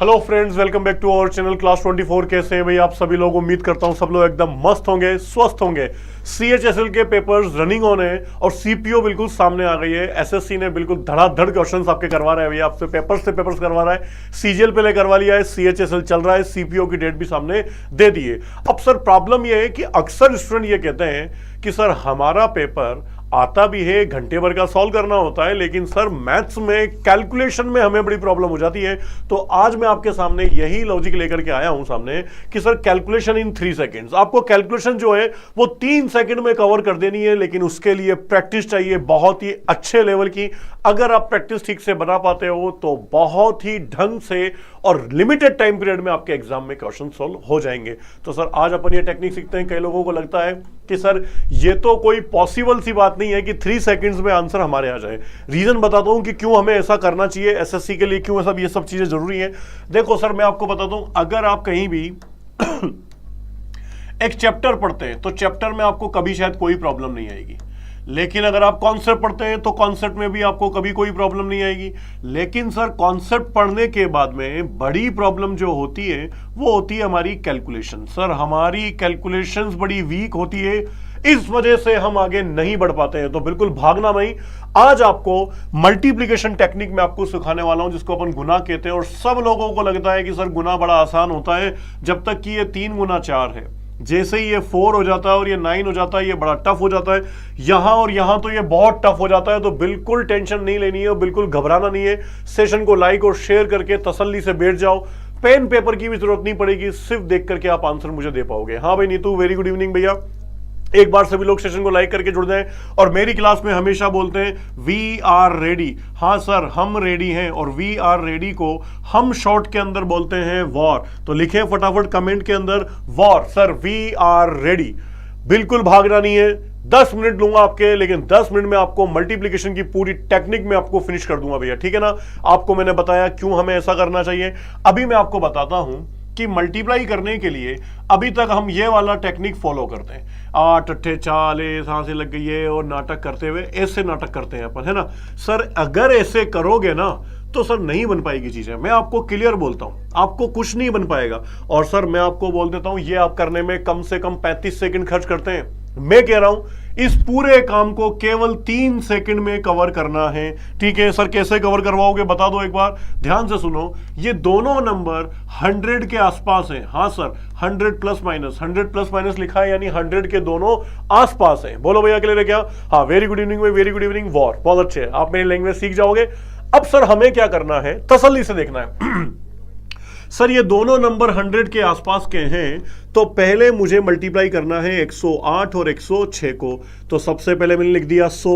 Hello friends, welcome back to our channel class 24। कैसे हैं भाई आप सभी लोग? उम्मीद करता हूं सब लोग एकदम मस्त होंगे, स्वस्थ होंगे। सीएचएसएल के पेपर्स रनिंग ऑन है और सीपीओ बिल्कुल सामने आ गई है। एसएससी ने बिल्कुल धड़ाधड़ क्वेश्चंस आपके करवा रहे हैं भैया, आपसे पेपर्स से पेपर्स करवा रहा है। सीजीएल पहले करवा लिया है, सीएचएसएल चल रहा है, सीपीओ की डेट भी सामने दे दी है। अब सर प्रॉब्लम यह है कि अक्सर स्टूडेंट ये कहते हैं कि सर हमारा पेपर आता भी है, घंटे भर का सॉल्व करना होता है, लेकिन सर मैथ्स में कैलकुलेशन में हमें बड़ी प्रॉब्लम हो जाती है। तो आज मैं आपके सामने यही लॉजिक लेकर के आया हूं सामने कि सर कैलकुलेशन इन 3 सेकंड्स। आपको कैलकुलेशन जो है वो 3 सेकंड में कवर कर देनी है, लेकिन उसके लिए प्रैक्टिस चाहिए बहुत ही अच्छे लेवल की। अगर आप प्रैक्टिस ठीक से बना पाते हो तो बहुत ही ढंग से और लिमिटेड टाइम पीरियड में आपके एग्जाम में क्वेश्चन सॉल्व हो जाएंगे। तो सर आज अपन ये टेक्निक सीखते हैं। कई लोगों को लगता है कि सर ये तो कोई पॉसिबल सी बात नहीं है कि 3 सेकंड्स में आंसर हमारे आ जाए। रीजन बताता हूं कि क्यों हमें ऐसा करना चाहिए, एसएससी के लिए क्यों ये सब चीजें जरूरी है। देखो सर, मैं आपको बताता हूं, अगर आप कहीं भी एक चैप्टर पढ़ते हैं तो चैप्टर में आपको कभी शायद कोई प्रॉब्लम नहीं आएगी, लेकिन अगर आप कॉन्सेप्ट पढ़ते हैं तो कॉन्सेप्ट में भी आपको कभी कोई प्रॉब्लम नहीं आएगी। लेकिन सर कॉन्सेप्ट पढ़ने के बाद में बड़ी प्रॉब्लम जो होती है वो होती है हमारी कैलकुलेशन। सर हमारी कैलकुलेशंस बड़ी वीक होती है, इस वजह से हम आगे नहीं बढ़ पाते हैं। तो बिल्कुल भागना नहीं। आज आपको मल्टीप्लिकेशन टेक्निक में आपको सिखाने वाला हूं, जिसको अपन गुना कहते हैं। और सब लोगों को लगता है कि सर गुना बड़ा आसान होता है, जब तक कि ये 3 गुना 4 है। जैसे ही ये 4 हो जाता है और ये 9 हो जाता है, ये बड़ा टफ हो जाता है। यहां और यहां तो ये बहुत टफ हो जाता है। तो बिल्कुल टेंशन नहीं लेनी है और बिल्कुल घबराना नहीं है। सेशन को लाइक और शेयर करके तसल्ली से बैठ जाओ। पेन पेपर की भी जरूरत नहीं पड़ेगी, सिर्फ देख करके आप आंसर मुझे दे पाओगे। हाँ भाई नीतू, वेरी गुड इवनिंग भैया। एक बार सभी लोग सेशन को लाइक करके जुड़ जाएं। और मेरी क्लास में हमेशा बोलते हैं वी आर रेडी। हाँ सर, हम रेडी हैं। और वी आर रेडी को हम शॉर्ट के अंदर बोलते हैं वॉर। तो लिखें फटाफट कमेंट के अंदर war. Sir we are ready. बिल्कुल भागना नहीं है। 10 मिनट लूंगा आपके, लेकिन 10 मिनट में आपको मल्टीप्लिकेशन की पूरी टेक्निक में आपको फिनिश कर दूंगा भैया, ठीक है ना। आपको मैंने बताया क्यों हमें ऐसा करना चाहिए। अभी मैं आपको बताता हूं कि मल्टीप्लाई करने के लिए अभी तक हम ये वाला टेक्निक फॉलो करते हैं। 8 अट्ठे 40 सांसें लग गई है और नाटक करते हुए ऐसे नाटक करते हैं अपन, है ना। सर अगर ऐसे करोगे ना तो सर नहीं बन पाएगी चीजें। मैं आपको क्लियर बोलता हूं, आपको कुछ नहीं बन पाएगा। और सर मैं आपको बोल देता हूं, ये आप करने में कम से कम 35 सेकंड खर्च करते हैं। मैं कह रहा हूं इस पूरे काम को केवल 3 सेकंड में कवर करना है, ठीक है। सर कैसे कवर करवाओगे बता दो एक बार, ध्यान से सुनो। ये दोनों नंबर 100 के आसपास हैं। हाँ सर, 100 प्लस माइनस लिखा है, यानी 100 के दोनों आसपास हैं। बोलो भैया क्लियर है क्या? हाँ, वेरी गुड इवनिंग में, वेरी गुड इवनिंग वॉर, बहुत अच्छे है, आप मेरी लैंग्वेज सीख जाओगे। अब सर हमें क्या करना है, तसल्ली से देखना है। सर ये दोनों नंबर 100 के आसपास के हैं, तो पहले मुझे मल्टीप्लाई करना है 108 और 106 को। तो सबसे पहले मैंने लिख दिया 100,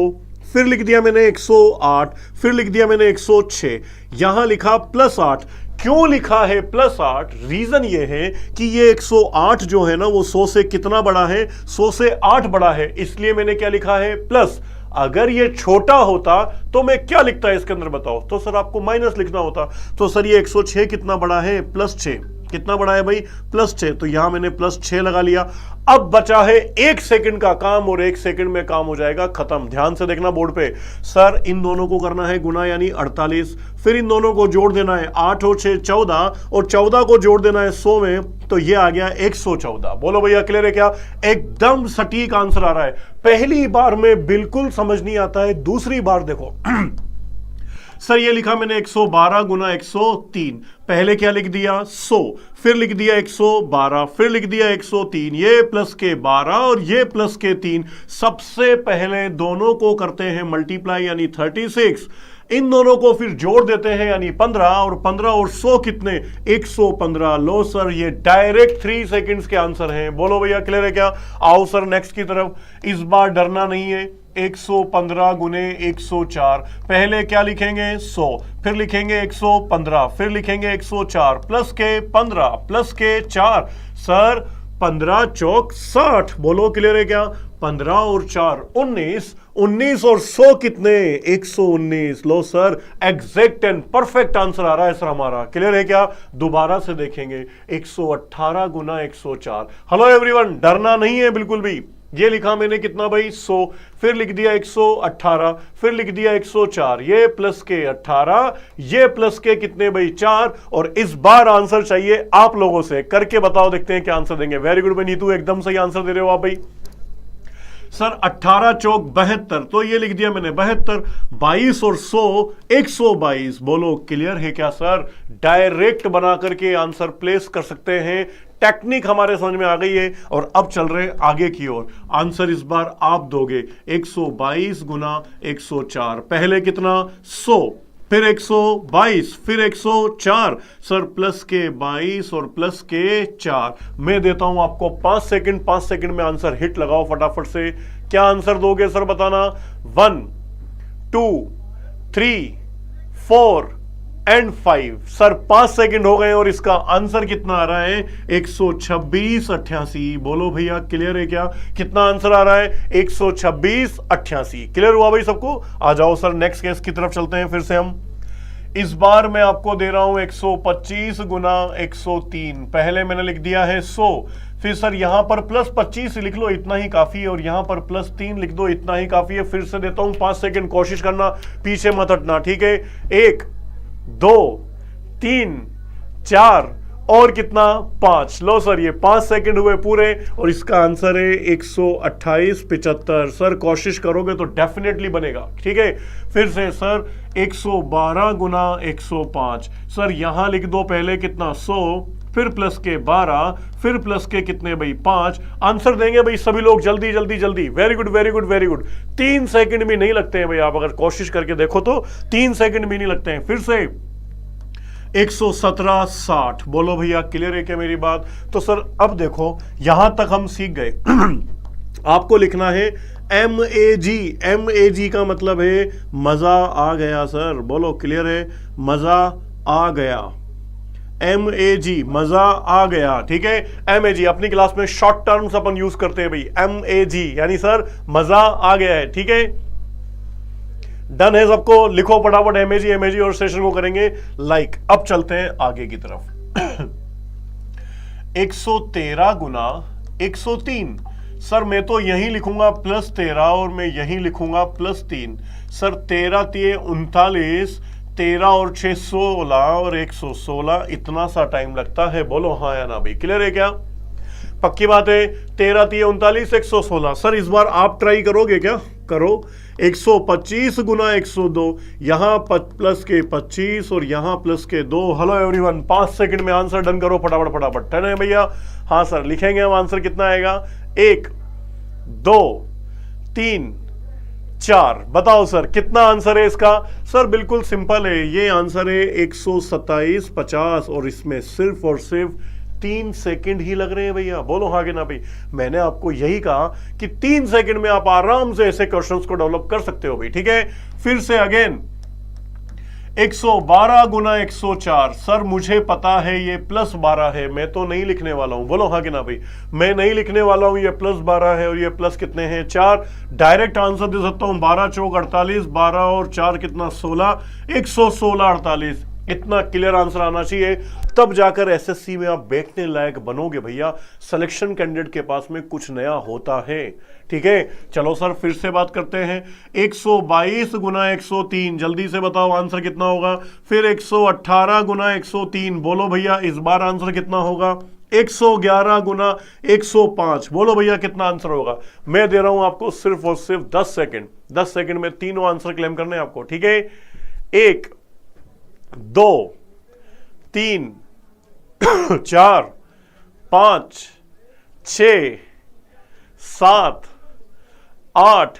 फिर लिख दिया मैंने 108, फिर लिख दिया मैंने 106। यहां लिखा +8। क्यों लिखा है +8? रीजन ये है कि ये 108 जो है ना वो 100 से कितना बड़ा है, 100 से 8 बड़ा है, इसलिए मैंने क्या लिखा है प्लस। अगर ये छोटा होता तो मैं क्या लिखता है इसके अंदर बताओ? तो सर आपको माइनस लिखना होता। तो सर ये 106 कितना बड़ा है? +6। कितना बड़ा है भाई? +6। तो यहां मैंने +6 लगा लिया। अब बचा है 1 सेकंड का काम और 1 सेकंड में काम हो जाएगा खत्म। ध्यान से देखना बोर्ड पे। सर इन दोनों को करना है गुना, यानी 48। फिर इन दोनों को जोड़ देना है, 8 और 6 14, और 14 को जोड़ देना है 100 में, तो ये आ गया 114। बोलो भैया क्लियर है क्या? एकदम सटीक आंसर आ रहा है। पहली बार में बिल्कुल समझ नहीं आता है, दूसरी बार देखो। सर ये लिखा मैंने 112 गुना 103। पहले क्या लिख दिया? 100, फिर लिख दिया 112, फिर लिख दिया 103। ये प्लस के 12 और ये प्लस के 3। सबसे पहले दोनों को करते हैं मल्टीप्लाई, यानी 36। इन दोनों को फिर जोड़ देते हैं, यानी 15, और 15 और 100 कितने? 115। लो सर ये डायरेक्ट 3 सेकंड्स के आंसर हैं। बोलो भैया क्लियर है क्या? आओ सर नेक्स्ट की तरफ। इस बार डरना नहीं है। 115 गुने 104। पहले क्या लिखेंगे? 100, फिर लिखेंगे 115, फिर लिखेंगे 104, प्लस के 15, प्लस के 4। सर 15 चौक 60। बोलो क्लियर है क्या? 15 और 4 19, 19 और 100 कितने? 119। लो sir exact and perfect answer आ रहा है सर हमारा। क्लियर है क्या? दोबारा से देखेंगे, 118 गुना 104। हेलो एवरीवन, डरना नहीं है बिल्कुल भी। ये लिखा मैंने कितना भाई 100, फिर लिख दिया 118, फिर लिख दिया 104, ये प्लस के 18, ये प्लस के कितने भाई 4। और इस बार आंसर चाहिए आप लोगों से, करके बताओ, देखते हैं क्या आंसर देंगे। वेरी गुड भाई नीतू, एकदम सही आंसर दे रहे हो आप भाई। सर 18 चौक 72, तो ये लिख दिया मैंने 72, 22 और 100 122। बोलो क्लियर है क्या सर? डायरेक्ट बना करके आंसर प्लेस कर सकते हैं, टेक्निक हमारे समझ में आ गई है। और अब चल रहे आगे की ओर। आंसर इस बार आप दोगे 122 गुना 104, पहले कितना 100, फिर 122, फिर 104, सर प्लस के 22 और प्लस के 4। मैं देता हूं आपको 5 सेकंड, 5 सेकंड में आंसर हिट लगाओ फटाफट से। क्या आंसर दोगे सर बताना? 1 2 3 4 एंड 5। सर 5 सेकंड हो गए और इसका आंसर कितना आ रहा है? 12688। बोलो भैया क्लियर है क्या? कितना आंसर आ रहा है? 12688। क्लियर हुआ भाई सबको? आ जाओ सर नेक्स्ट केस की तरफ चलते हैं फिर से हम। इस बार मैं आपको दे रहा हूं 125 गुना 103, पहले मैंने लिख दिया है 100, फिर सर यहां पर प्लस 25 लिख लो, इतना ही काफी है, और यहां पर प्लस 3 लिख दो, इतना ही काफी है। फिर से देता हूं 5 सेकंड, कोशिश करना पीछे मत हटना, ठीक है? 1 2 3 4 और कितना 5। लो सर ये 5 सेकंड हुए पूरे और इसका आंसर है 12875। सर कोशिश करोगे तो डेफिनेटली बनेगा, ठीक है? फिर से सर 112 गुना 105, सर यहां लिख दो पहले कितना 100, फिर प्लस के 12, फिर प्लस के कितने भाई 5। आंसर देंगे भाई सभी लोग जल्दी जल्दी जल्दी। Very good very good very good. 3 second भी नहीं लगते हैं भाई, आप अगर कोशिश करके देखो तो 3 सेकंड भी नहीं लगते हैं। फिर से 11760। बोलो भैया क्लियर है क्या मेरी बात? तो सर अब देखो यहां तक हम सीख गए। आपको लिखना है MAG। MAG का मतलब है मजा आ गया सर। बोलो क्लियर है? मजा आ गया, MAG मजा आ गया, ठीक है? MAG अपनी क्लास में शॉर्ट टर्म्स अपन यूज करते हैं भाई, MAG यानी सर मजा आ गया है, ठीक है? डन है सबको? लिखो फटाफट MAG और सेशन को करेंगे लाइक। अब चलते हैं आगे की तरफ। 113 गुना 103, सर मैं तो यही लिखूंगा प्लस 13 और मैं यही लिखूंगा प्लस 3। सर 13 3 39, 13 और 6 16 और 116, इतना सा टाइम लगता है। बोलो हाँ या ना भाई, क्लियर है क्या? पक्की बात है? 13 3 39 116। सर इस बार आप ट्राई करोगे क्या? करो। 125 गुना 102, यहां प्लस के 25 और यहां प्लस के 2। हेलो एवरीवन, 5 सेकंड में आंसर डन करो फटाफट फटाफट। डन है भैया? हाँ सर लिखेंगे हम आंसर कितना आएगा। 1 2 3 4। बताओ सर कितना आंसर है इसका? सर बिल्कुल सिंपल है, ये आंसर है 12750 और इसमें सिर्फ और सिर्फ 3 सेकंड ही लग रहे हैं भैया। बोलो हाँ कि ना भाई? मैंने आपको यही कहा कि 3 सेकंड में आप आराम से ऐसे क्वेश्चंस को डेवलप कर सकते हो भाई, ठीक है? फिर से अगेन 112 गुना 104, सर मुझे पता है ये प्लस 12 है, मैं तो नहीं लिखने वाला हूं। बोलो हाँ कि ना भाई? मैं नहीं लिखने वाला हूं, ये प्लस 12 है और ये प्लस कितने हैं 4। डायरेक्ट आंसर दे सकता हूं 12 चौक 48, 12 और 4 कितना 16, 116 48। इतना क्लियर आंसर आना चाहिए, तब जाकर एसएससी में आप बैठने लायक बनोगे भैया। सिलेक्शन कैंडिडेट के पास में कुछ नया होता है, ठीक है? चलो सर फिर से बात करते हैं। 122 गुना 103, जल्दी से बताओ आंसर कितना होगा। फिर 118 गुना 103, बोलो भैया इस बार आंसर कितना होगा। 111 गुना 105, बोलो भैया कितना आंसर होगा। मैं दे रहा हूं आपको सिर्फ और सिर्फ 10 सेकंड। 10 सेकंड में तीनों आंसर क्लेम करने हैं आपको, ठीक है? 1 2 3 4 5 6 7 8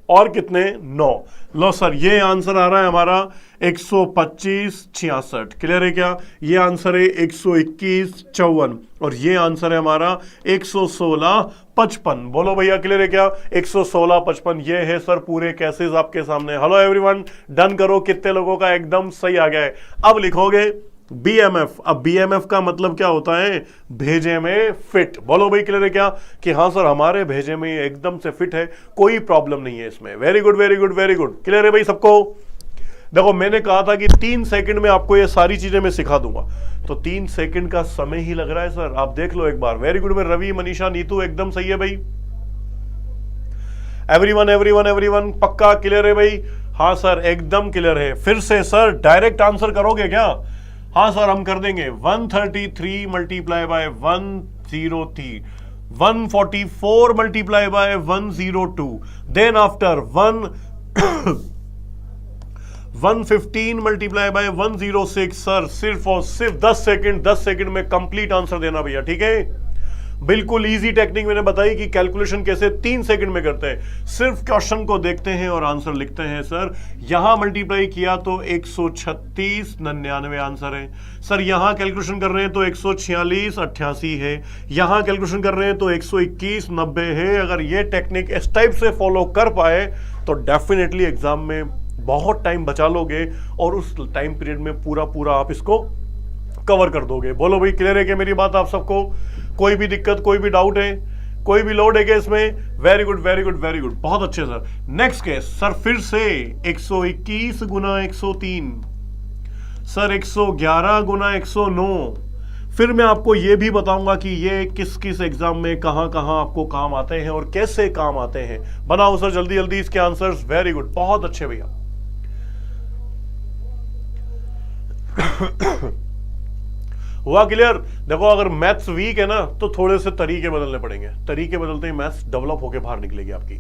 और कितने 9। लो सर ये आंसर आ रहा है हमारा 125 66। क्लियर है क्या? ये आंसर है 121 54 और ये आंसर है हमारा 116 55। बोलो भैया क्लियर है क्या? 116 55 ये है सर पूरे केसेस आपके सामने। हेलो एवरीवन, डन करो। कितने लोगों का एकदम सही आ गया है? अब लिखोगे BMF। अब BMF का मतलब क्या होता है? भेजे में फिट। बोलो भाई क्लियर है क्या? कि हाँ सर हमारे भेजे में एकदम से फिट है, कोई प्रॉब्लम नहीं है इसमें। Very good very good very good. Clear है भाई सबको? देखो मैंने कहा था कि 3 सेकंड में आपको ये सारी चीजें मैं सिखा दूंगा, तो 3 सेकंड का समय ही लग रहा है सर। आप देख लो एक बार। वेरी गुड भाई रवि, मनीषा, नीतू एकदम सही है भाई। एवरीवन एवरीवन एवरीवन पक्का क्लियर है भाई? हाँ सर एकदम क्लियर है। फिर से सर डायरेक्ट आंसर करोगे क्या? हाँ सर हम कर देंगे। 133 multiply by 103, 144 multiply by 102, then after 115 multiply by 106। Sir सिर्फ और सिर्फ 10 सेकंड में कंप्लीट आंसर देना भैया, ठीक है? बिल्कुल इजी टेक्निक मैंने बताई कि कैलकुलेशन कैसे 3 सेकंड में करते हैं। सिर्फ क्वेश्चन को देखते हैं और आंसर लिखते हैं। सर यहां मल्टीप्लाई किया तो 136 99 आंसर है। सर यहां कैलकुलेशन कर रहे हैं तो 146 88 है। यहां कैलकुलेशन कर रहे हैं तो 121 90 है। अगर ये टेक्निक इस टाइप से फॉलो कर पाए तो डेफिनेटली एग्जाम में बहुत टाइम बचा लोगे और उस टाइम पीरियड में पूरा आप इसको कवर कर दोगे। बोलो भाई क्लियर है क्या मेरी बात आप सबको? कोई भी दिक्कत, कोई भी डाउट है, कोई भी लोड है क्या इसमें? Very good very good very good, बहुत अच्छे सर। नेक्स्ट केस सर फिर से 121 गुना 103, सर 111 गुना 109। फिर मैं आपको यह भी बताऊंगा कि ये किस किस एग्जाम में कहां कहां आपको काम आते हैं और कैसे काम आते हैं। बनाओ सर जल्दी जल्दी इसके आंसर्स। वेरी गुड, बहुत अच्छे भैया। हुआ क्लियर? देखो अगर मैथ्स वीक है ना तो थोड़े से तरीके बदलने पड़ेंगे। तरीके बदलते ही मैथ्स डेवलप होके बाहर निकलेगी आपकी।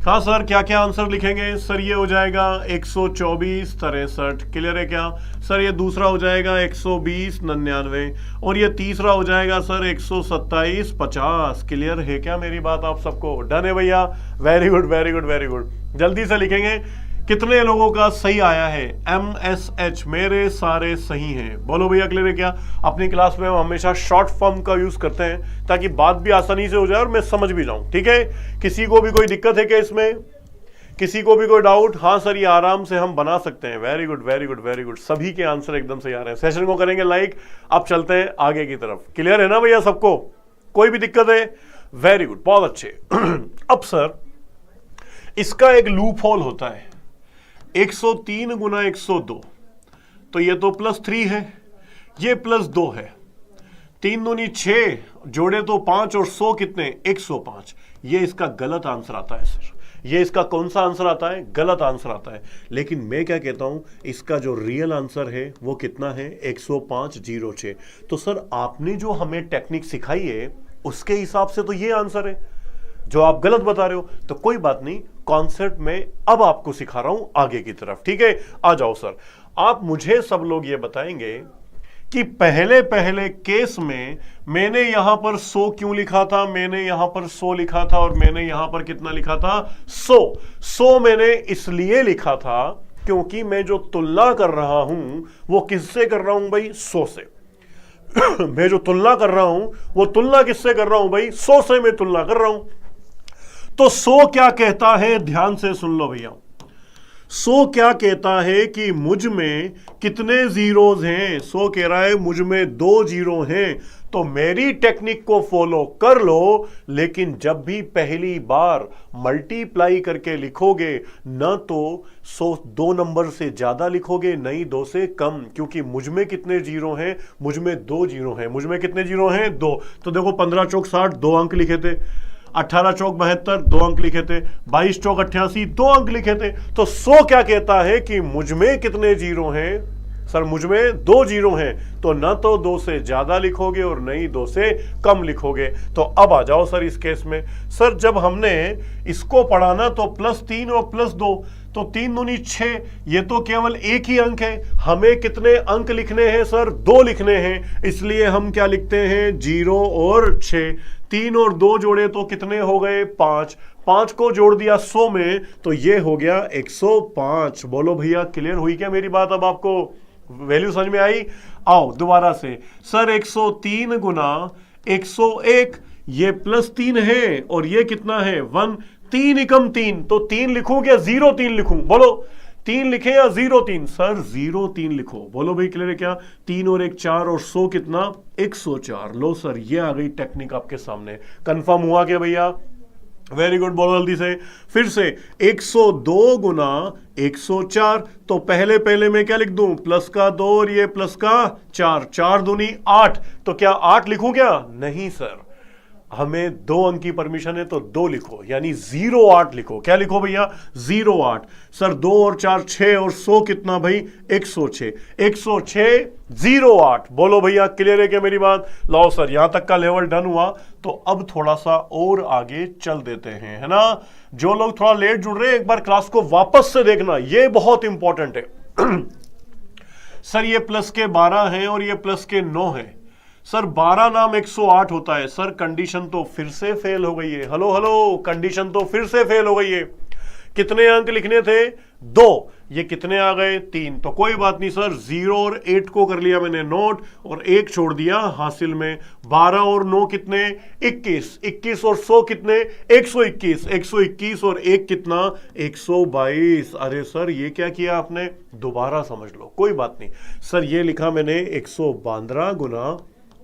हाँ सर क्या क्या आंसर लिखेंगे? सर ये हो जाएगा 124 63, क्लियर है क्या? सर ये दूसरा हो जाएगा 120 99 और ये तीसरा हो जाएगा सर 127 50, क्लियर है क्या मेरी बात आप सबको? डन है भैया? Very good very good very good. जल्दी से लिखेंगे कितने लोगों का सही आया है? MSH मेरे सारे सही हैं। बोलो भैया क्लियर है क्या? अपनी क्लास में हम हमेशा शॉर्ट फॉर्म का यूज करते हैं ताकि बात भी आसानी से हो जाए और मैं समझ भी जाऊं, ठीक है? किसी को भी कोई दिक्कत है क्या इसमें? किसी को भी कोई डाउट? हाँ सर ये आराम से हम बना सकते हैं। Very good very good very good, सभी के आंसर एकदम सही आ रहे हैं। सेशन को करेंगे लाइक। अब चलते हैं आगे की तरफ। क्लियर है ना भैया सबको? कोई भी दिक्कत है? वेरी गुड, बहुत अच्छे। अब सर इसका एक लूप होल होता है। 103 गुना 102, तो ये तो +3 है, ये +2 है। 3 दूनी 6, जोड़े तो 5 और 100 कितने? 105। ये इसका गलत आंसर आता है सर। ये इसका कौन सा आंसर आता है? गलत आंसर आता है। लेकिन मैं क्या कहता हूं, इसका जो रियल आंसर है वो कितना है? 10506। तो सर आपने जो हमें टेक्निक सिखाई है उसके हिसाब से तो ये आंसर है जो आप गलत बता रहे हो। तो कोई बात नहीं, कॉन्सेप्ट में अब आपको सिखा रहा हूं आगे की तरफ, ठीक है? आ जाओ सर। आप मुझे सब लोग ये बताएंगे कि पहले पहले केस में मैंने यहां पर 100 क्यों लिखा था, मैंने यहां पर 100 लिखा था और मैंने यहां पर कितना लिखा था? 100 मैंने इसलिए लिखा था क्योंकि मैं जो तुलना कर रहा हूं वो किससे कर रहा हूं भाई? 100 से। मैं जो तुलना कर रहा हूं वो तुलना किससे कर रहा हूं भाई? 100 से मैं तुलना कर रहा हूं। तो 100 क्या कहता है? ध्यान से सुन लो भैया। 100 क्या कहता है कि मुझ में कितने जीरोज हैं? 100 कह रहा है मुझ में 2 जीरो हैं। तो मेरी टेक्निक को फॉलो कर लो, लेकिन जब भी पहली बार मल्टीप्लाई करके लिखोगे न तो 100 2 नंबर से ज्यादा लिखोगे, नहीं 2 से कम, क्योंकि मुझ में कितने जीरो हैं? मुझ में 2 जीरो हैं। मुझ में कितने जीरो हैं? 2। तो देखो 15 चौक 60, 2 अंक लिखे थे। 18 चौक 72, 2 अंक लिखे थे। 22 चौक 88, 2 अंक लिखे थे। तो 100 क्या कहता है कि मुझ में कितने जीरो हैं? सर मुझ में 2 जीरो हैं। तो न तो 2 से ज्यादा लिखोगे और न ही 2 से कम लिखोगे। तो अब आ जाओ सर इस केस में। सर जब हमने इसको पढ़ा ना तो +3 और +2, तो 3 दूनी 6, ये तो केवल एक ही अंक है। हमें कितने अंक लिखने हैं सर? 2 लिखने हैं। इसलिए हम क्या लिखते हैं? 0 और 6। 3 और 2 जोड़े तो कितने हो गए? 5। 5 को जोड़ दिया 100 में तो ये हो गया 105। बोलो भैया क्लियर हुई क्या मेरी बात? अब आपको वैल्यू समझ में आई? आओ दोबारा से। सर 103 गुना 101, ये +3 है और ये कितना है? 1। 3 एकम 3, तो 3 लिखूं क्या 03 लिखूं? बोलो 3 लिखे या 03? सर 03 लिखो। बोलो भाई क्लियर है क्या? 3 और 1 4 और 100 कितना? 104। लो सर ये आ गई टेक्निक आपके सामने। कंफर्म हुआ क्या भैया? वेरी गुड, बोलो जल्दी से। फिर से 102 गुना 104, तो पहले पहले मैं क्या लिख दूं? प्लस का 2 और ये प्लस का 4। 4 दूनी 8, तो क्या 8 लिखूं क्या? नहीं सर, हमें 2 अंक की परमिशन है तो 2 लिखो, यानी 08 लिखो। क्या लिखो भैया? 08। सर 2 और 4 6 और 100 कितना भाई? 106। 106 08। बोलो भैया क्लियर है क्या मेरी बात? लो सर यहां तक का लेवल डन हुआ, तो अब थोड़ा सा और आगे चल देते हैं, है ना। जो लोग थोड़ा लेट जुड़ रहे हैं एक बार क्लास को वापस से देखना, ये बहुत इंपॉर्टेंट है। सर ये प्लस के 12 हैं और ये प्लस के 9 हैं। सर 12 नाम 108 होता है। सर कंडीशन तो फिर से फेल हो गई है। हेलो हेलो, कंडीशन तो फिर से फेल हो गई है। कितने अंक लिखने थे? 2। ये कितने आ गए? 3। तो कोई बात नहीं सर, 0 और 8 को कर लिया मैंने नोट और 1 छोड़ दिया हासिल में। 12 और 9 कितने? 21। 21 और 100 कितने? 121। 121 और 1 कितना? 122। अरे सर ये क्या किया आपने? दोबारा समझ लो, कोई बात नहीं। सर ये लिखा मैंने 112 गुना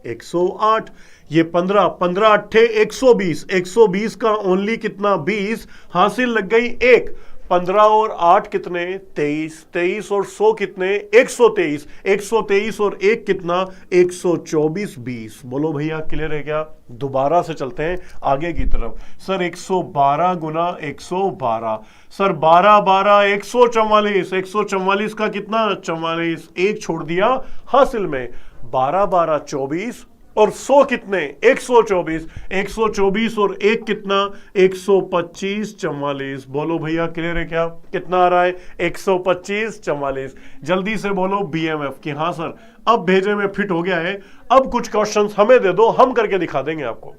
108। ये 15 15 अट्ठे 120। 120 का ओनली कितना? 20। हासिल लग गई 1। 15 और 8 कितने? 23। 23 और 100 कितने? 123। 123 और 1 कितना? 124। 20। बोलो भैया क्लियर है क्या? दोबारा से चलते हैं आगे की तरफ। सर 112 गुना 112। सर 12 12 144। 144 का कितना? 44। 1 छोड़ दिया हासिल में। 12 12 24 और 100 कितने? 124। 124 और 1 कितना? 125। 44। बोलो भैया क्लियर है क्या? कितना आ रहा है? 125 44। जल्दी से बोलो बीएमएफ कि हाँ सर अब भेजे में फिट हो गया है। अब कुछ क्वेश्चंस हमें दे दो, हम करके दिखा देंगे आपको।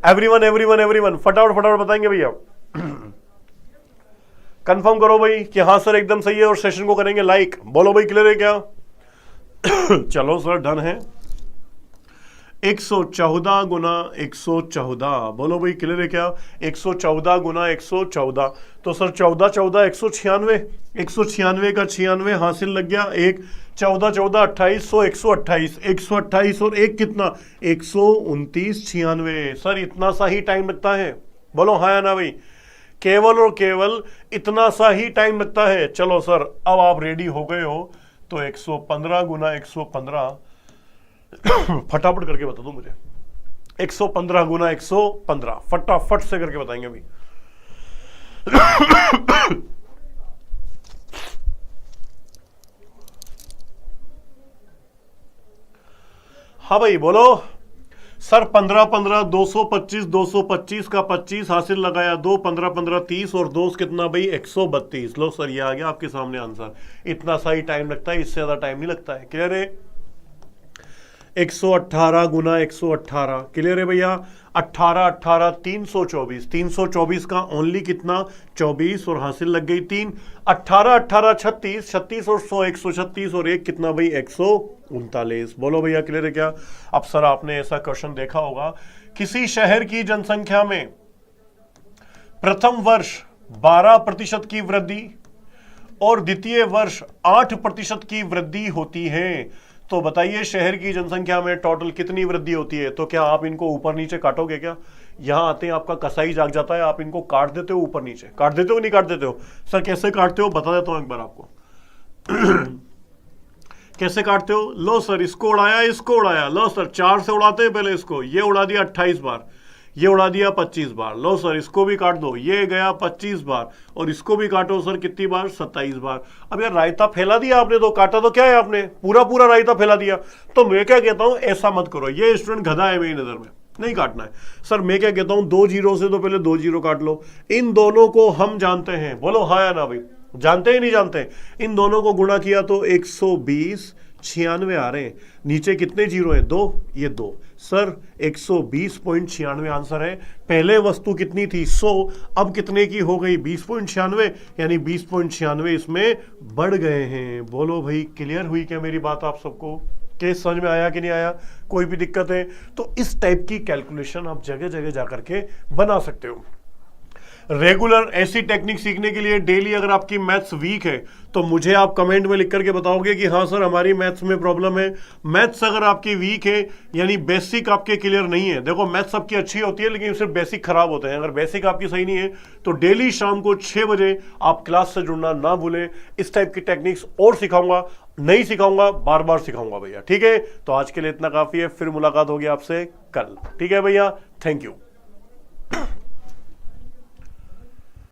एवरीवन एवरीवन एवरीवन फटाफट फटाफट बताएंगे भैया। कंफर्म करो भाई कि हाँ सर एकदम सही है और सेशन को करेंगे लाइक। बोलो भाई क्लियर है क्या? चलो सर डन है। 114 गुना 114। बोलो भाई क्लियर है क्या? 114 गुना 114। तो सर 14 14 196। 196 का 96 हासिल लग गया 1। 14 14 28 100 128। 128 और 1 कितना? 129 96। सर इतना सा ही टाइम लगता है? बोलो हाँ या ना भाई? केवल और केवल इतना सा ही टाइम लगता है। चलो सर अब आप रेडी हो गए हो तो 115 गुना 115 फटाफट करके बता दो मुझे। 115 गुना 115 फटाफट से करके बताएंगे अभी। हाँ भाई बोलो। सर 15 15 225। 225 का 25 हासिल लगाया 2। 15 15 30 और 2 कितना भाई? 132। लो सर ये आ गया आपके सामने आंसर। इतना सा ही टाइम लगता है, इससे ज्यादा टाइम नहीं लगता है। क्लियर है? 118 गुना 118। क्लियर है भैया? 18 18 324। 324 का ओनली कितना? 24 और हासिल लग गई 3। 18 18 36। 36 और 100 136 और 1 कितना भाई? 139। बोलो भैया क्लियर है क्या? अब सर आपने ऐसा क्वेश्चन देखा होगा, किसी शहर की जनसंख्या में प्रथम वर्ष 12% की वृद्धि और द्वितीय वर्ष 8% की वृद्धि होती है। तो बताइए शहर की जनसंख्या में टोटल कितनी वृद्धि होती है? तो क्या आप इनको ऊपर नीचे काटोगे क्या? यहां आते हैं आपका कसाई जाग जाता है, आप इनको काट देते हो ऊपर नीचे। काट देते हो नहीं काट देते हो? सर कैसे काटते हो बता देता हूं एक बार आपको। कैसे काटते हो? लो सर इसको उड़ाया इसको उड़ाया। लो सर 4 से उड़ाते हैं पहले इसको। ये उड़ा दिया 28 बार, ये उड़ा दिया 25 बार। लो सर इसको भी काट दो, ये गया 25 बार और इसको भी काटो सर कितनी बार? 27 बार। अब यार रायता फैला दिया आपने, तो काटा तो क्या है आपने? पूरा पूरा रायता फैला दिया। तो मैं क्या कहता हूं ऐसा मत करो, ये स्टूडेंट गधा है मेरी नजर में, नहीं काटना है। सर मैं क्या कहता हूं 2 जीरो से तो पहले 2 जीरो काट लो। इन दोनों को हम जानते हैं, बोलो हाँ या ना भाई? जानते ही नहीं जानते? इन दोनों को गुणा किया तो 120 96 आ रहे हैं। नीचे कितने जीरो हैं? 2। ये 2। सर 120.96 आंसर है। पहले वस्तु कितनी थी? 100, अब कितने की हो गई? 20.96, यानी 20.96 इसमें बढ़ गए हैं। बोलो भाई क्लियर हुई क्या मेरी बात आप सबको? केस समझ में आया कि नहीं आया? कोई भी दिक्कत है तो इस टाइप की कैलकुलेशन आप जगह जगह जाकर के बना सकते हो। रेगुलर ऐसी टेक्निक सीखने के लिए डेली अगर आपकी मैथ्स वीक है तो मुझे आप कमेंट में लिख करके बताओगे कि हाँ सर हमारी मैथ्स में प्रॉब्लम है। मैथ्स अगर आपकी वीक है यानी बेसिक आपके क्लियर नहीं है, देखो मैथ्स आपकी अच्छी होती है लेकिन सिर्फ बेसिक खराब होते हैं। अगर बेसिक आपकी सही नहीं है तो डेली शाम को 6 बजे आप क्लास से जुड़ना ना भूलें। इस टाइप की टेक्निक्स और सिखाऊंगा नहीं सिखाऊंगा, बार बार सिखाऊंगा भैया, ठीक है। तो आज के लिए इतना काफी है, फिर मुलाकात होगी आपसे कल, ठीक है भैया, थैंक यू।